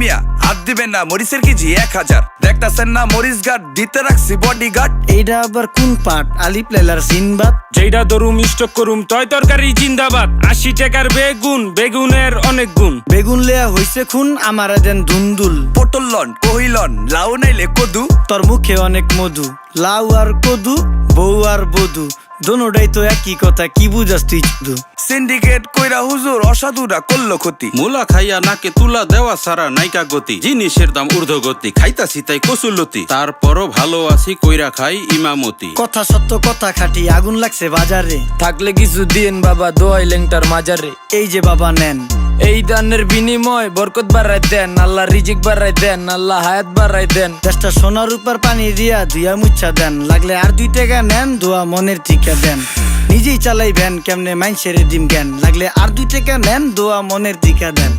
মিয়া হাত দিবেন না, মরিচের কেজি 1000। দেখতাছেন না মরিচ গার্ড দিতে রাখছি বডি গার্ড। এইটা আবার কোন পাট? আলিপ লাইলার সিনবাদ। যেইটা ধরুম স্টক করুম তয় তরকারি জিন্দাবাদ। 80 টাকার বেগুন, বেগুনের অনেক গুণ। বেগুন লেয়া হইছে খুন, আমারে দেন ধুন্দুল। পটল লন, কহিলন, লাউ নাইলে কদু। তোর মুখে অনেক মধু, লাউ আর কদু, বউ আর বধু, দোনোটাই তো একই কথা, কি বুঝাস তুই শুধু? সিন্ডিকেট কইরা হুজুর অসাধুরা করলো ক্ষতি। মুলা খাইয়া নাকে তুলা দেওয়া সারা নাইকা গতি। জিনিসের দাম ঊর্ধ্বগতি, খাইতাছি তাই কচুলতি। তারপরও ভালো আছি কইরা খাই ইমামতি। কথা সত্য কথা খাটি, আগুন লাগছে বাজারে। থাকলে কিছু দিয়েন বাবা, দোয়াই লেংটার মাজারে। এই যে বাবা নেন, এই দানের বিনিময় বরকত বাড়াই দেন, আল্লাহ রিজিক বাড়াই দেন, আল্লাহ হায়াত বাড়াই দেন। দেশটা সোনার উপর পানি দিয়া ধুইয়া মুচ্ছা দেন। লাগলে আর 2 টাকা নেন, দোয়া মনের ঠিকা দেন। নিজেই চালাই ভ্যান, কেমনে মাইনসেরে দিম জ্ঞান। লাগলে আর 2 টাকা নেন, দোয়া মনের ঠিকা দেন।